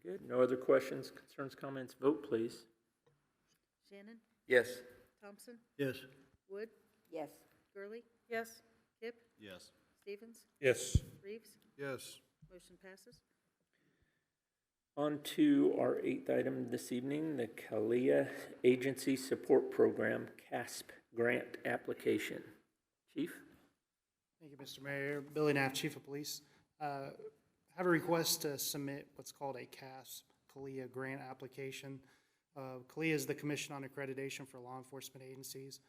Very good. No other questions, concerns, comments? Vote, please. Shannon? Yes. Thompson? Yes. Wood? Yes. Gurley? Yes. Kip? Yes. Stevens? Yes. Reeves? Yes. Motion passes. On to our eighth item this evening, the CALIA Agency Support Program, CASP grant application. Chief? Thank you, Mr. Mayor. Billy Knapp, Chief of Police. Have a request to submit what's called a CASP, CALIA grant application. CALIA is the Commission on Accreditation for Law Enforcement Agencies.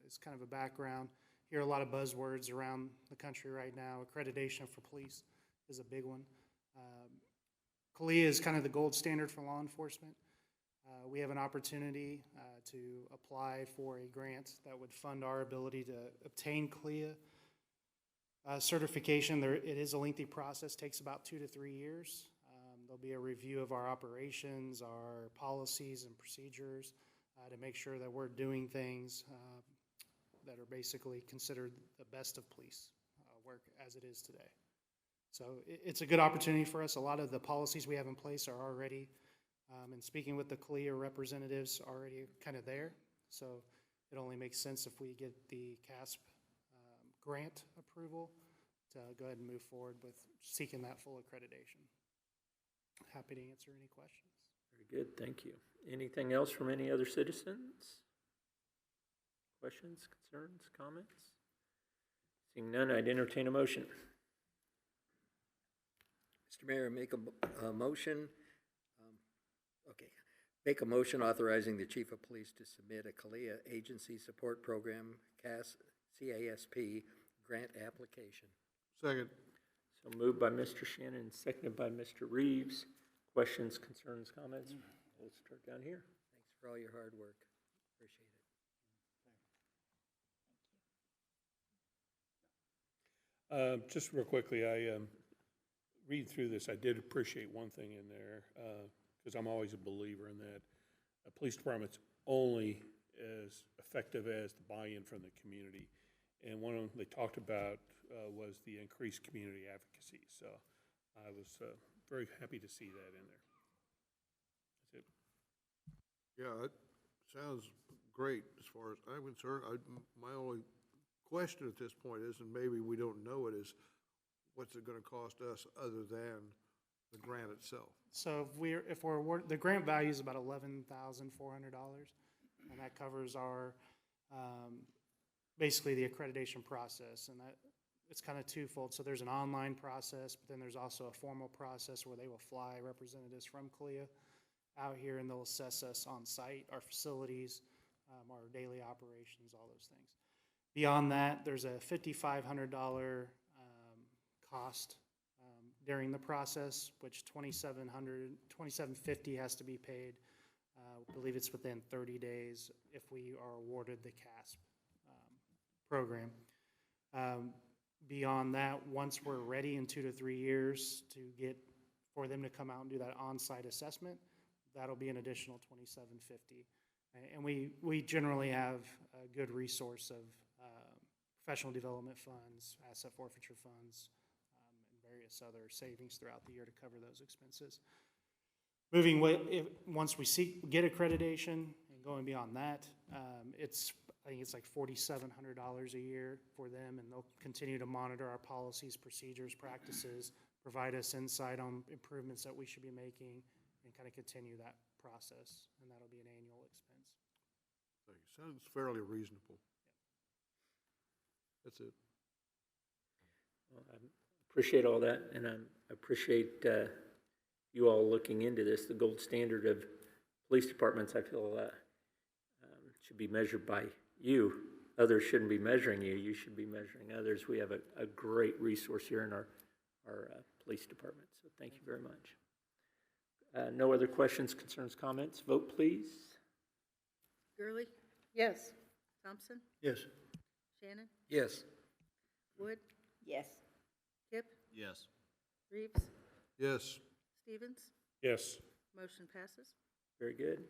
It's kind of a background. Hear a lot of buzzwords around the country right now. Accreditation for police is a big one. CALIA is kind of the gold standard for law enforcement. We have an opportunity to apply for a grant that would fund our ability to obtain CALIA certification. It is a lengthy process, takes about 2 to 3 years. There'll be a review of our operations, our policies and procedures to make sure that we're doing things that are basically considered the best of police work as it is today. So it's a good opportunity for us. A lot of the policies we have in place are already, and speaking with the CALIA representatives, already kind of there. So it only makes sense if we get the CASP grant approval to go ahead and move forward with seeking that full accreditation. Happy to answer any questions. Very good, thank you. Anything else from any other citizens? Questions, concerns, comments? Seeing none, I'd entertain a motion. Mr. Mayor, make a motion. Make a motion authorizing the Chief of Police to submit a CALIA Agency Support Program, CASP grant application. Second. So moved by Mr. Shannon, seconded by Mr. Reeves. Questions, concerns, comments? We'll start down here. Thanks for all your hard work. Appreciate it. Just real quickly, I read through this. I did appreciate one thing in there because I'm always a believer in that a police department's only as effective as the buy-in from the community. And one of them they talked about was the increased community advocacy. So I was very happy to see that in there. That's it. Yeah, it sounds great as far as I'm concerned. My only question at this point is, and maybe we don't know it, is what's it gonna cost us other than the grant itself? So if we're awarded, the grant value is about $11,400, and that covers our, basically the accreditation process, and that, it's kind of twofold. So there's an online process, but then there's also a formal process where they will fly representatives from CALIA out here and they'll assess us on site, our facilities, our daily operations, all those things. Beyond that, there's a $5,500 cost during the process, which $2,750 has to be paid. I believe it's within 30 days if we are awarded the CASP program. Beyond that, once we're ready in 2 to 3 years for them to come out and do that on-site assessment, that'll be an additional $2,750. And we generally have a good resource of professional development funds, asset forfeiture funds, and various other savings throughout the year to cover those expenses. Once we get accreditation and going beyond that, I think it's like $4,700 a year for them, and they'll continue to monitor our policies, procedures, practices, provide us insight on improvements that we should be making, and kind of continue that process, and that'll be an annual expense. Sounds fairly reasonable. That's it. Well, I appreciate all that, and I appreciate you all looking into this. The gold standard of police departments, I feel, should be measured by you. Others shouldn't be measuring you. You should be measuring others. We have a great resource here in our police department, so thank you very much. No other questions, concerns, comments? Vote, please. Gurley? Yes. Thompson? Yes. Shannon? Yes. Wood? Yes. Kip? Yes. Reeves? Yes. Stevens? Yes. Motion passes. Very good.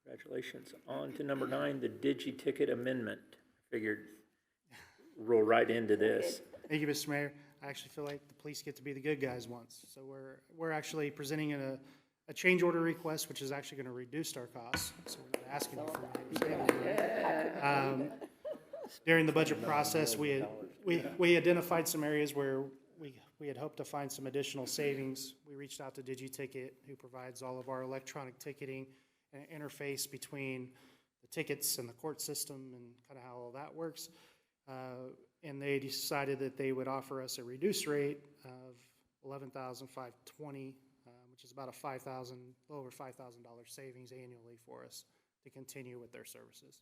Congratulations. On to number 9, the Digi-Ticket Amendment. Figured roll right into this. Thank you, Mr. Mayor. I actually feel like the police get to be the good guys once. So we're actually presenting a change order request, which is actually going to reduce our costs. So we're asking you for it. During the budget process, we identified some areas where we had hoped to find some additional savings. We reached out to DigiTicket, who provides all of our electronic ticketing and interface between the tickets and the court system and kind of how all that works. And they decided that they would offer us a reduced rate of $11,520, which is about a little over $5,000 savings annually for us to continue with their services.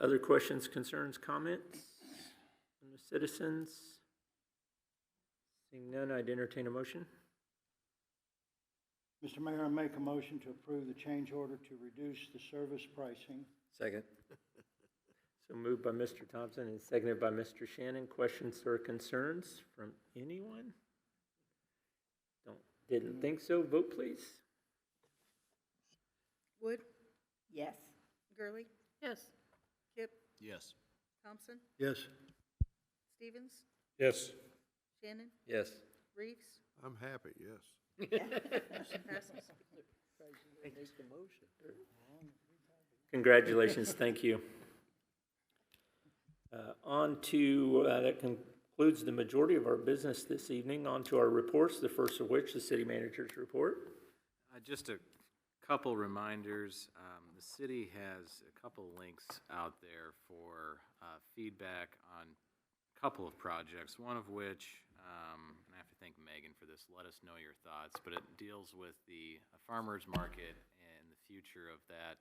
Other questions, concerns, comments from the citizens? Seeing none, I'd entertain a motion. Mr. Mayor, I make a motion to approve the change order to reduce the service pricing. Second. So moved by Mr. Thompson and seconded by Mr. Shannon. Questions or concerns from anyone? Didn't think so. Vote, please. Wood, Yes. Gurley, Yes. Kip, Yes. Thompson, Yes. Stevens, Yes. Shannon, Yes. Reeves. I'm happy, yes. Motion passes. Congratulations, thank you. That concludes the majority of our business this evening. On to our reports, the first of which, the city manager's report. Just a couple reminders. The city has a couple links out there for feedback on a couple of projects, one of which, and I have to thank Megan for this, let us know your thoughts, but it deals with the farmers market and the future of that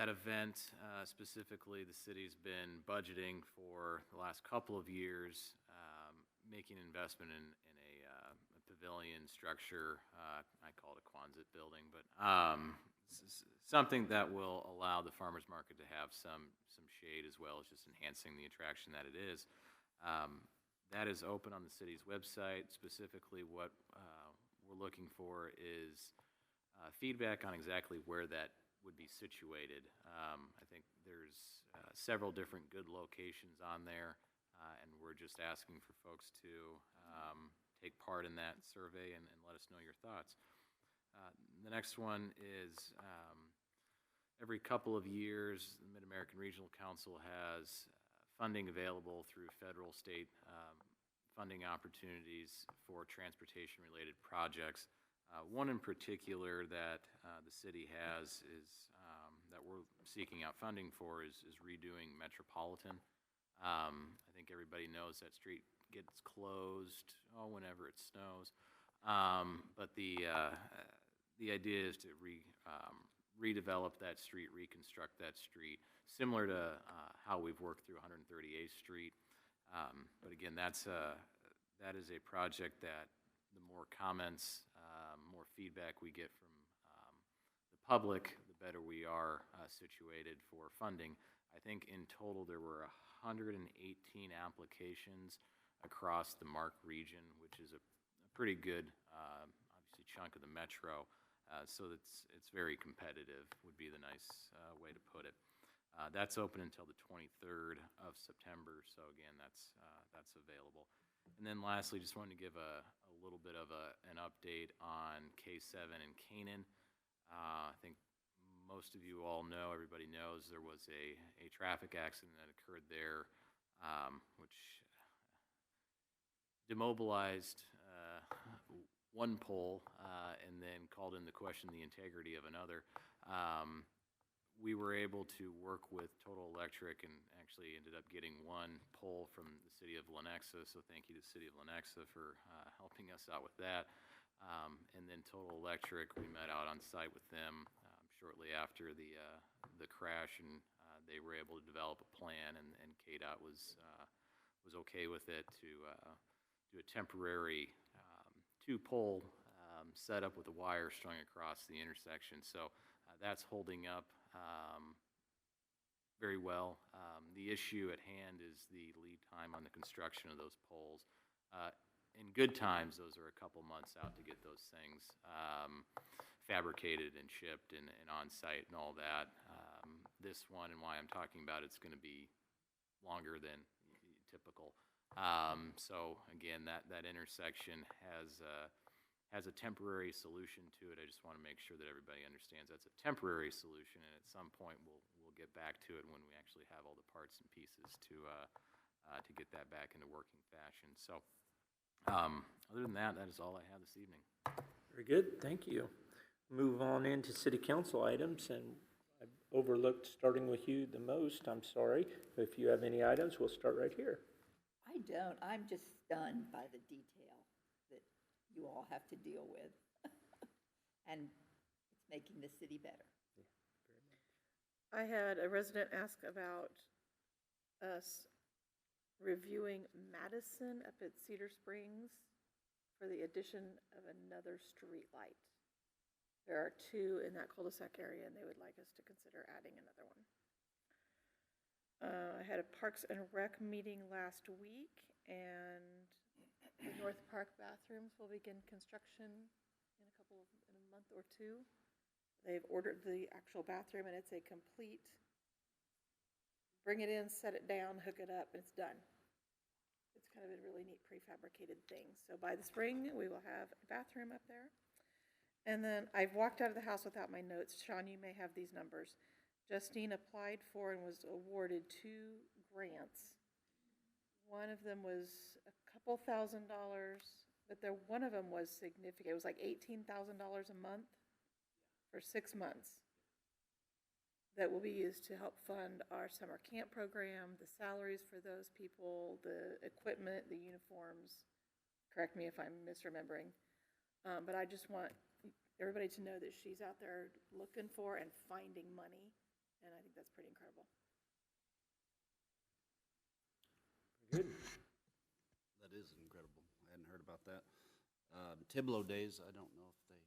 event. Specifically, the city's been budgeting for the last couple of years, making an investment in a pavilion structure. I call it a Quonset building, but something that will allow the farmers market to have some shade as well as just enhancing the attraction that it is. That is open on the city's website. Specifically, what we're looking for is feedback on exactly where that would be situated. I think there's several different good locations on there, and we're just asking for folks to take part in that survey and let us know your thoughts. The next one is every couple of years, the Mid-American Regional Council has funding available through federal, state funding opportunities for transportation-related projects. One in particular that the city has is that we're seeking out funding for is redoing Metropolitan. I think everybody knows that street gets closed whenever it snows, but the idea is to redevelop that street, reconstruct that street, similar to how we've worked through 138th Street. But again, that is a project that the more comments, more feedback we get from the public, the better we are situated for funding. I think in total there were 118 applications across the MARC region, which is a pretty good, obviously, chunk of the metro. So it's very competitive, would be the nice way to put it. That's open until the 23rd of September, so again, that's available. And then lastly, just wanted to give a little bit of an update on K7 and Canaan. I think most of you all know, everybody knows, there was a traffic accident that occurred there, which demobilized one pole and then called into question the integrity of another. We were able to work with Total Electric and actually ended up getting one pole from the city of Lenexa, so thank you to the city of Lenexa for helping us out with that. And then Total Electric, we met out on site with them shortly after the crash, and they were able to develop a plan, and KDOT was okay with it to do a temporary two-pole setup with a wire strung across the intersection. So that's holding up very well. The issue at hand is the lead time on the construction of those poles. In good times, those are a couple months out to get those things fabricated and shipped and on site and all that. This one, and why I'm talking about it's going to be longer than typical. So again, that intersection has a temporary solution to it. I just want to make sure that everybody understands that's a temporary solution, and at some point we'll get back to it when we actually have all the parts and pieces to get that back into working fashion. So other than that, that is all I have this evening. Very good, thank you. Move on into city council items, and I've overlooked starting with you the most, I'm sorry. If you have any items, we'll start right here. I don't. I'm just stunned by the detail that you all have to deal with. And it's making the city better. I had a resident ask about us reviewing Madison up at Cedar Springs for the addition of another street light. There are 2 in that cul-de-sac area, and they would like us to consider adding another one. I had a Parks and Rec meeting last week, and the North Park bathrooms will begin construction in a month or 2. They've ordered the actual bathroom, and it's a complete, bring it in, set it down, hook it up, and it's done. It's kind of a really neat prefabricated thing. So by the spring, we will have a bathroom up there. And then I've walked out of the house without my notes. Sean, you may have these numbers. Justine applied for and was awarded 2 grants. One of them was a couple $1,000, but one of them was significant. It was like $18,000 a month for 6 months that will be used to help fund our summer camp program, the salaries for those people, the equipment, the uniforms. Correct me if I'm misremembering. But I just want everybody to know that she's out there looking for and finding money, and I think that's pretty incredible. Good. That is incredible. I hadn't heard about that. Tiblo Days, I don't know if they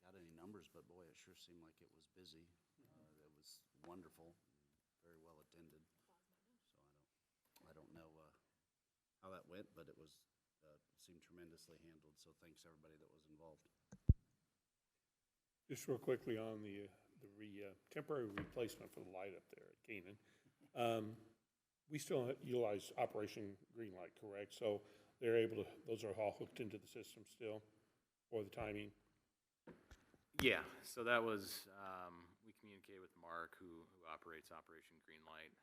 got any numbers, but boy, it sure seemed like it was busy. It was wonderful, very well attended. So I don't know how that went, but it was seemed tremendously handled. So thanks everybody that was involved. Just real quickly on the temporary replacement for the light up there at Canaan. We still utilize Operation Greenlight, correct? So they're able to, those are all hooked into the system still for the timing? Yeah, so that was, we communicated with Mark, who operates Operation Greenlight.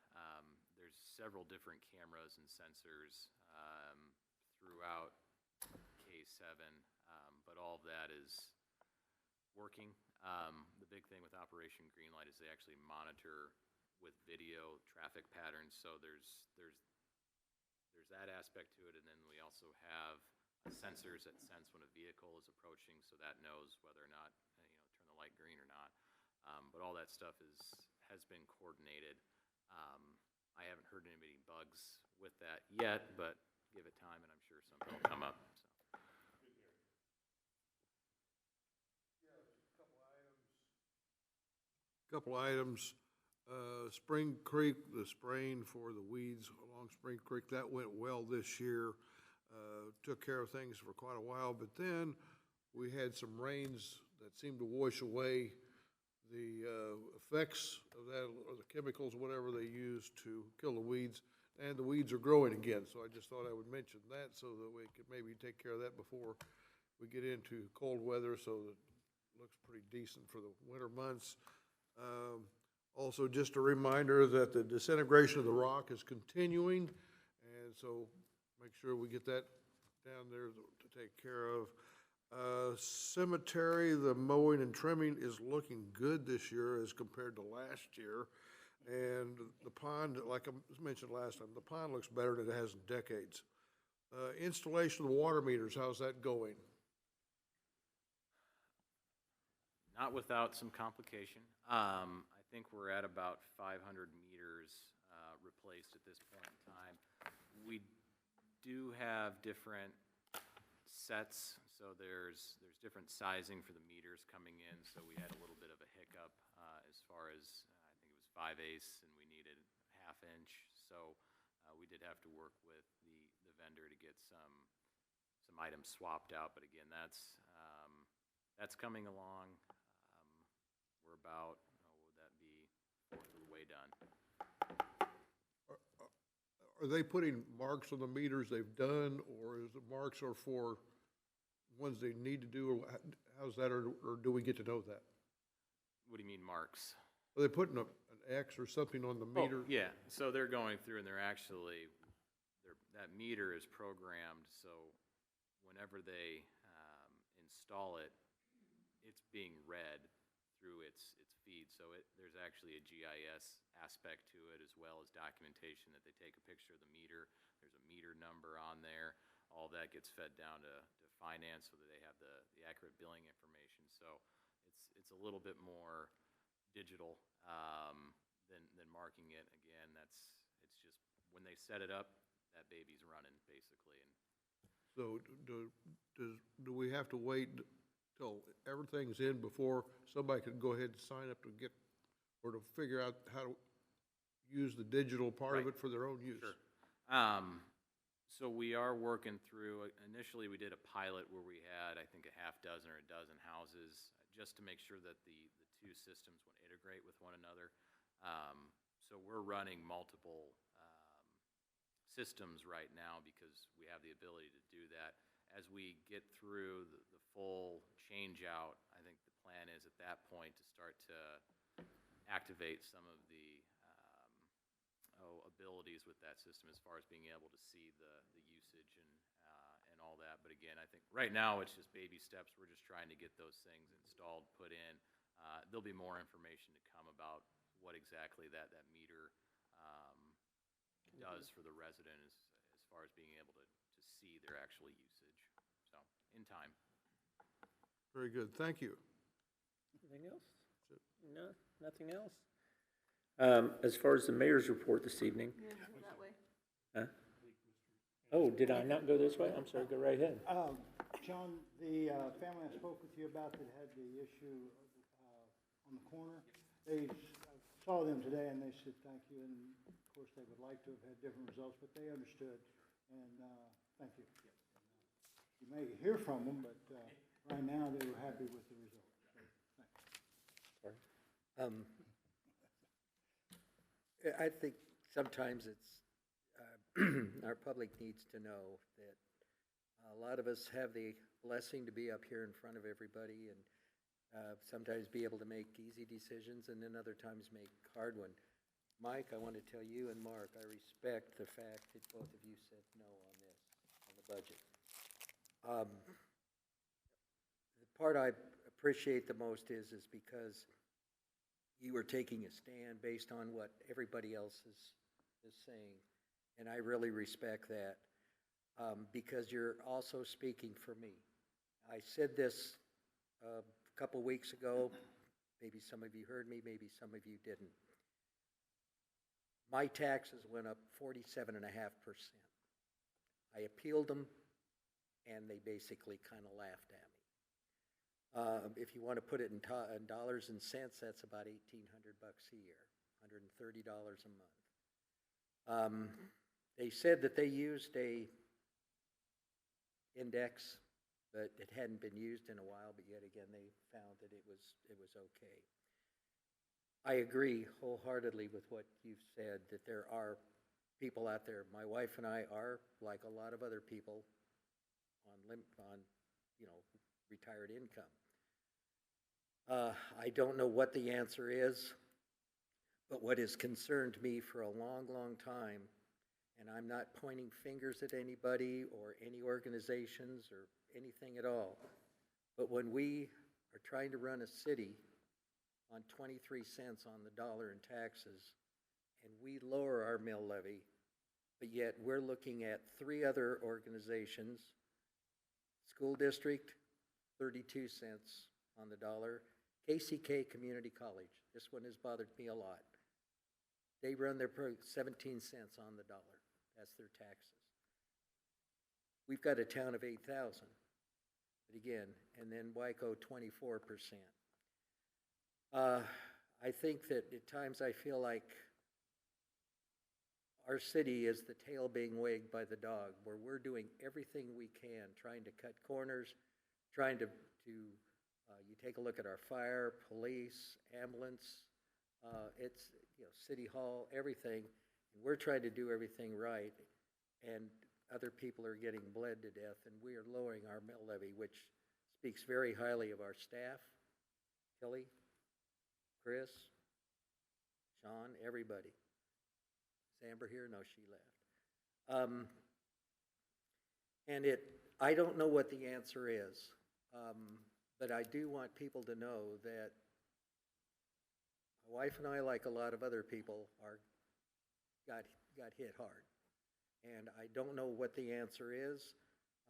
There's several different cameras and sensors throughout K7, but all of that is working. The big thing with Operation Greenlight is they actually monitor with video traffic patterns, so there's that aspect to it, and then we also have sensors that sense when a vehicle is approaching, so that knows whether or not turn the light green or not. But all that stuff has been coordinated. I haven't heard any bugs with that yet, but give it time, and I'm sure something will come up. Couple items. Spring Creek, the spraying for the weeds along Spring Creek, that went well this year. Took care of things for quite a while, but then we had some rains that seemed to wash away the effects of that, or the chemicals, whatever they use to kill the weeds, and the weeds are growing again. So I just thought I would mention that so that we could maybe take care of that before we get into cold weather, so that it looks pretty decent for the winter months. Also, just a reminder that the disintegration of the rock is continuing, and so make sure we get that down there to take care of. Cemetery, the mowing and trimming is looking good this year as compared to last year. And the pond, like I mentioned last time, the pond looks better than it has in decades. Installation of the water meters, how's that going? Not without some complication. I think we're at about 500 meters replaced at this point in time. We do have different sets, so there's different sizing for the meters coming in, so we had a little bit of a hiccup as far as, I think it was 5/8, and we needed 1/2 inch, so we did have to work with the vendor to get some items swapped out, but again, that's coming along. We're about, what would that be, 1/4 of the way done. are they putting marks on the meters they've done, or is the marks are for ones they need to do, or how's that, or do we get to know that? What do you mean marks? Are they putting an X or something on the meter? Oh, yeah, so they're going through and they're actually, that meter is programmed, so whenever they install it, it's being read through its feed. So there's actually a GIS aspect to it, as well as documentation that they take a picture of the meter. There's a meter number on there. All that gets fed down to finance so that they have the accurate billing information. So it's a little bit more digital than marking it. Again, it's just when they set it up, that baby's running basically. And So do we have to wait till everything's in before somebody can go ahead and sign up to get, or to figure out how to use the digital part of Right. it for their own use? Sure. So we are working through, initially we did a pilot where we had, I think, a half dozen or a dozen houses, just to make sure that the two systems would integrate with one another. So we're running multiple systems right now because we have the ability to do that. As we get through the full change out, I think the plan is at that point to start to activate some of the abilities with that system as far as being able to see the usage and all that. But again, I think right now it's just baby steps. We're just trying to get those things installed, put in. There'll be more information to come about what exactly that meter does for the resident as far as being able to see their actual usage. So, in time. Very good, thank you. Anything else? No, nothing else? As far as the mayor's report this evening. That way. Huh? Oh, did I not go this way? I'm sorry, go right ahead. John, the family I spoke with you about that had the issue on the corner, they saw them today and they said thank you, and of course they would like to have had different results, but they understood, and thank you. You may hear from them, but right now they were happy with the results. So, thanks. I think sometimes it's, our public needs to know that a lot of us have the blessing to be up here in front of everybody and sometimes be able to make easy decisions and then other times make hard one. Mike, I want to tell you and Mark, I respect the fact that both of you said no on this, on the budget. The part I appreciate the most is because you were taking a stand based on what everybody else is saying, and I really respect that because you're also speaking for me. I said this a couple weeks ago. Maybe some of you heard me, maybe some of you didn't. My taxes went up 47.5%. I appealed them, and they basically kind of laughed at me. If you want to put it in dollars and cents, that's about $1,800 a year, $130 a month. They said that they used a index, but it hadn't been used in a while, but yet again, they found that it was okay. I agree wholeheartedly with what you've said, that there are people out there. My wife and I are, like a lot of other people, on retired income. I don't know what the answer is, but what has concerned me for a long, long time, and I'm not pointing fingers at anybody or any organizations or anything at all, but when we are trying to run a city on 23 cents on the dollar in taxes, and we lower our mill levy, but yet we're looking at 3 other organizations, school district, 32 cents on the dollar, KCK Community College, this one has bothered me a lot. They run their 17 cents on the dollar, that's their taxes. We've got a town of 8,000, but again, and then Wyco 24%. I think that at times I feel like our city is the tail being wagged by the dog, where we're doing everything we can, trying to cut corners, trying to you take a look at our fire, police, ambulance, it's, City Hall, everything, We're trying to do everything right, and other people are getting bled to death, and we are lowering our mill levy, which speaks very highly of our staff, Kelly, Chris, Sean, everybody. Is Amber here? No, she left. And I don't know what the answer is, but I do want people to know that my wife and I, like a lot of other people, got hit hard. And I don't know what the answer is.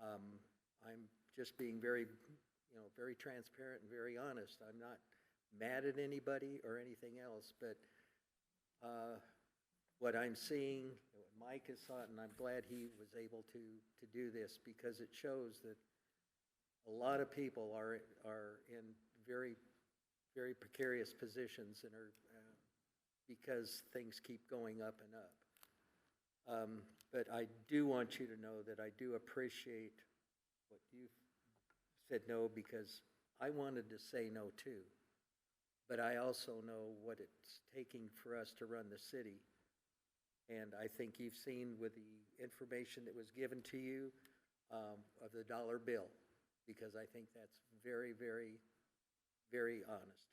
I'm just being very, very transparent and very honest. I'm not mad at anybody or anything else, but what I'm seeing, what Mike has thought, and I'm glad he was able to do this, because it shows that a lot of people are in very, very precarious positions and are because things keep going up and up. But I do want you to know that I do appreciate what you said no, because I wanted to say no too. But I also know what it's taking for us to run the city. And I think you've seen with the information that was given to you of the dollar bill, because I think that's very, very, very honest.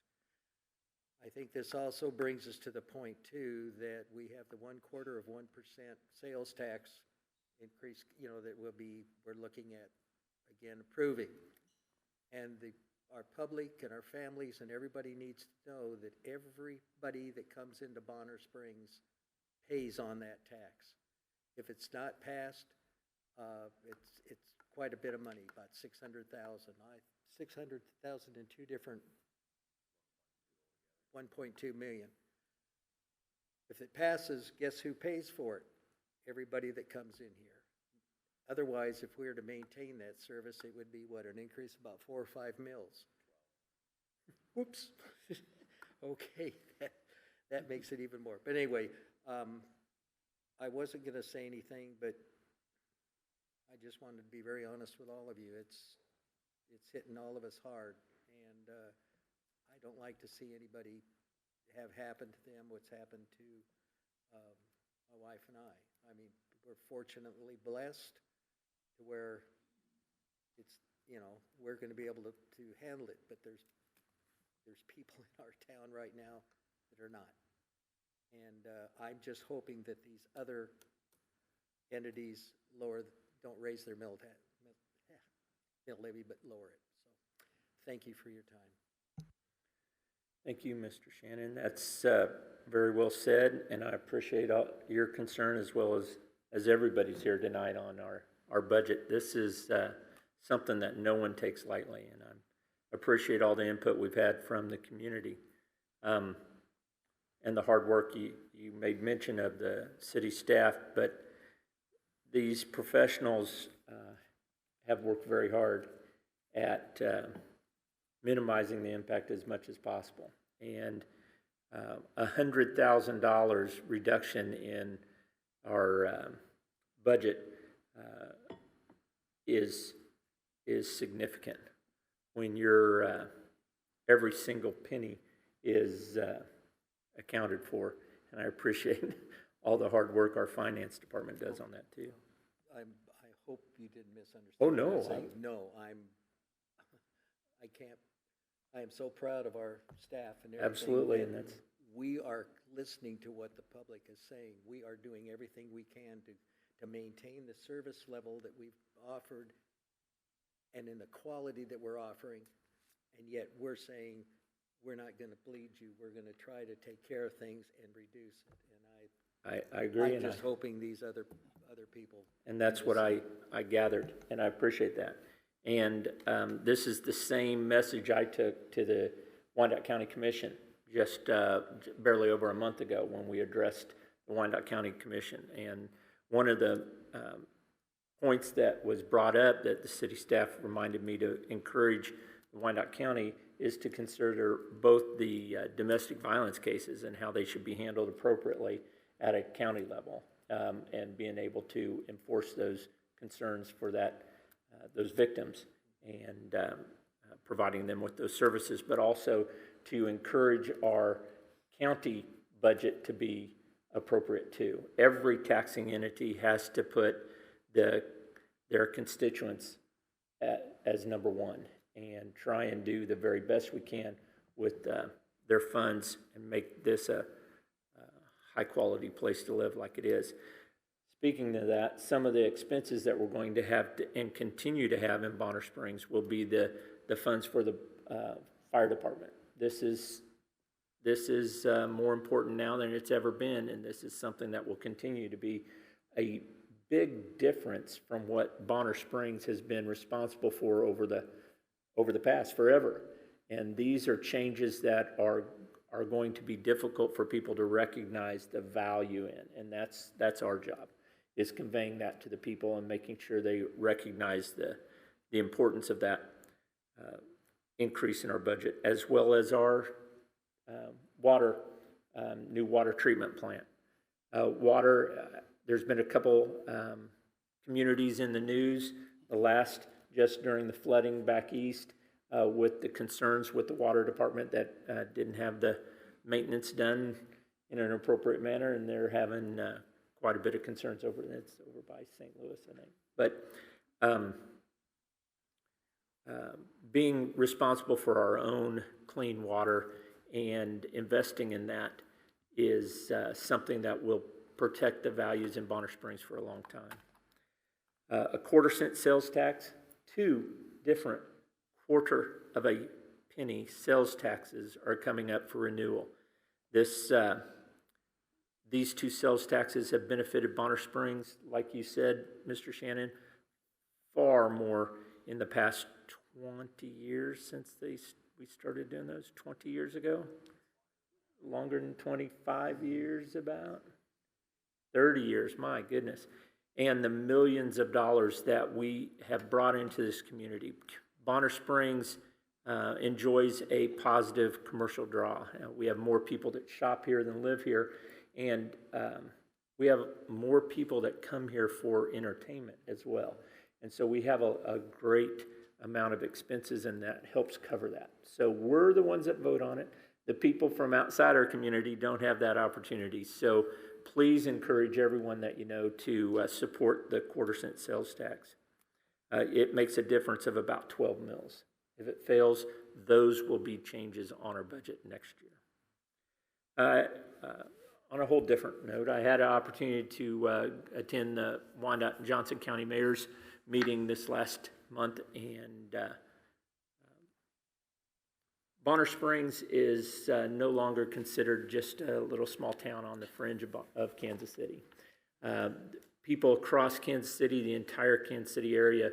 I think this also brings us to the point too that we have the 1/4 of 1% sales tax increase, that we're looking at again approving. And our public and our families and everybody needs to know that everybody that comes into Bonner Springs pays on that tax. If it's not passed, it's quite a bit of money, about $600,000. $600,000 in two different, 1.2 million. If it passes, guess who pays for it? Everybody that comes in here. Otherwise, if we were to maintain that service, it would be an increase of about 4 or 5 mills. Whoops. Okay, that makes it even more. But anyway, I wasn't going to say anything, but I just wanted to be very honest with all of you. It's hitting all of us hard, and I don't like to see anybody have happened to them what's happened to my wife and I. I mean, we're fortunately blessed to where it's, we're going to be able to handle it, but there's people in our town right now that are not. And I'm just hoping that these other entities don't raise their mill levy, but lower it. So thank you for your time. Thank you, Mr. Shannon. That's very well said, and I appreciate your concern as well as everybody's here tonight on our budget. This is something that no one takes lightly, and I appreciate all the input we've had from the community and the hard work. You made mention of the city staff, but these professionals have worked very hard at minimizing the impact as much as possible. And $100,000 reduction in our budget is significant when your every single penny is accounted for. And I appreciate all the hard work our finance department does on that too. I hope you didn't misunderstand. Oh, no. what I'm saying. No, I am so proud of our staff and everything. Absolutely, and that's... We are listening to what the public is saying. We are doing everything we can to maintain the service level that we've offered and in the quality that we're offering. And yet we're saying we're not going to bleed you. We're going to try to take care of things and reduce it. And I agree. I'm just hoping these other people. And that's what I gathered, and I appreciate that. And this is the same message I took to the Wyandotte County Commission just barely over a month ago when we addressed the Wyandotte County Commission. And one of the points that was brought up that the city staff reminded me to encourage the Wyandotte County is to consider both the domestic violence cases and how they should be handled appropriately at a county level, and being able to enforce those concerns for those victims and providing them with those services, but also to encourage our county budget to be appropriate too. Every taxing entity has to put their constituents as number one and try and do the very best we can with their funds and make this a high-quality place to live like it is. Speaking of that, some of the expenses that we're going to have and continue to have in Bonner Springs will be the funds for the fire department. This is more important now than it's ever been, and this is something that will continue to be a big difference from what Bonner Springs has been responsible for over the past forever. And these are changes that are going to be difficult for people to recognize the value in, and that's our job, is conveying that to the people and making sure they recognize the importance of that increase in our budget, as well as our new water treatment plant. There's been a couple communities in the news, the last just during the flooding back east, with the concerns with the water department that didn't have the maintenance done in an appropriate manner, and they're having quite a bit of concerns over it. It's over by St. Louis, I think. But being responsible for our own clean water and investing in that is something that will protect the values in Bonner Springs for a long time. A quarter-cent sales tax, 2 different quarter-of-a-penny sales taxes are coming up for renewal. These 2 sales taxes have benefited Bonner Springs, like you said, Mr. Shannon, far more in the past 20 years since we started doing those 20 years ago. Longer than 25 years about. 30 years, my goodness. And the millions of dollars that we have brought into this community. Bonner Springs enjoys a positive commercial draw. We have more people that shop here than live here, and we have more people that come here for entertainment as well. And so we have a great amount of expenses, and that helps cover that. So we're the ones that vote on it. The people from outside our community don't have that opportunity. So please encourage everyone that you know to support the quarter-cent sales tax. It makes a difference of about 12 mils. If it fails, those will be changes on our budget next year. On a whole different note, I had an opportunity to attend the Wyandotte and Johnson County Mayor's meeting this last month, and Bonner Springs is no longer considered just a little small town on the fringe of Kansas City. People across Kansas City, the entire Kansas City area,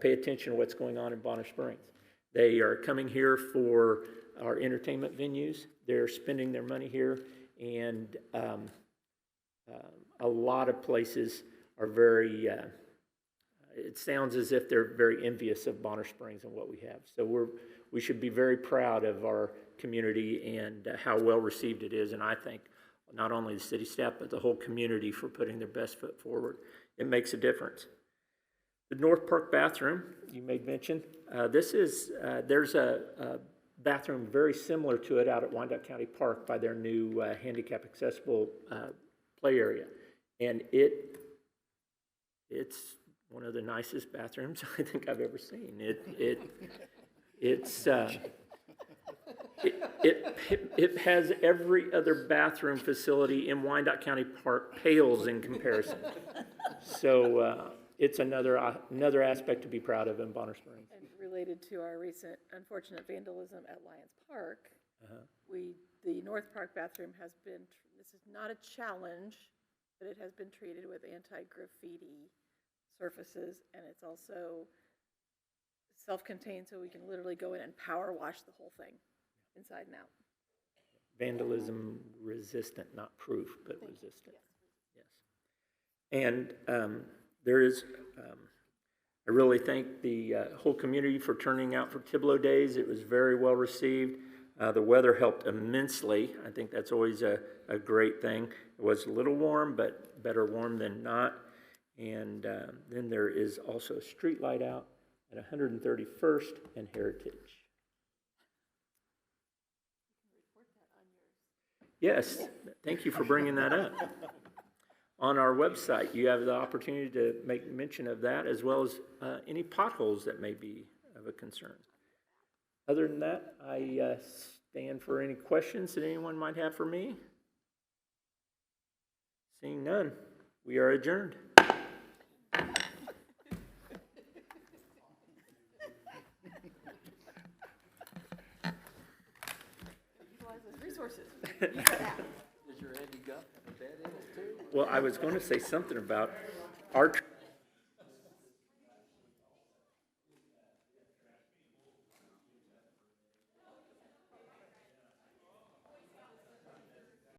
pay attention to what's going on in Bonner Springs. They are coming here for our entertainment venues. They're spending their money here, and a lot of places are very, it sounds as if they're very envious of Bonner Springs and what we have. So we should be very proud of our community and how well received it is, and I think not only the city staff, but the whole community for putting their best foot forward. It makes a difference. The North Park bathroom, you made mention, there's a bathroom very similar to it out at Wyandotte County Park by their new handicap accessible play area. And it's one of the nicest bathrooms I think I've ever seen. It has every other bathroom facility in Wyandotte County Park pales in comparison. So it's another aspect to be proud of in Bonner Springs. And related to our recent unfortunate vandalism at Lions Park, the North Park bathroom has been, this is not a challenge, but it has been treated with anti-graffiti surfaces, and it's also self-contained, so we can literally go in and power wash the whole thing inside and out. Vandalism resistant, not proof, but resistant. Yes. And there is, I really thank the whole community for turning out for Tiblo Days. It was very well received. The weather helped immensely. I think that's always a great thing. It was a little warm, but better warm than not. And then there is also a street light out at 131st and Heritage. Yes, thank you for bringing that up. On our website, you have the opportunity to make mention of that, as well as any potholes that may be of a concern. Other than that, I stand for any questions that anyone might have for me. Seeing none, we are adjourned. Resources. Well, I was going to say something about our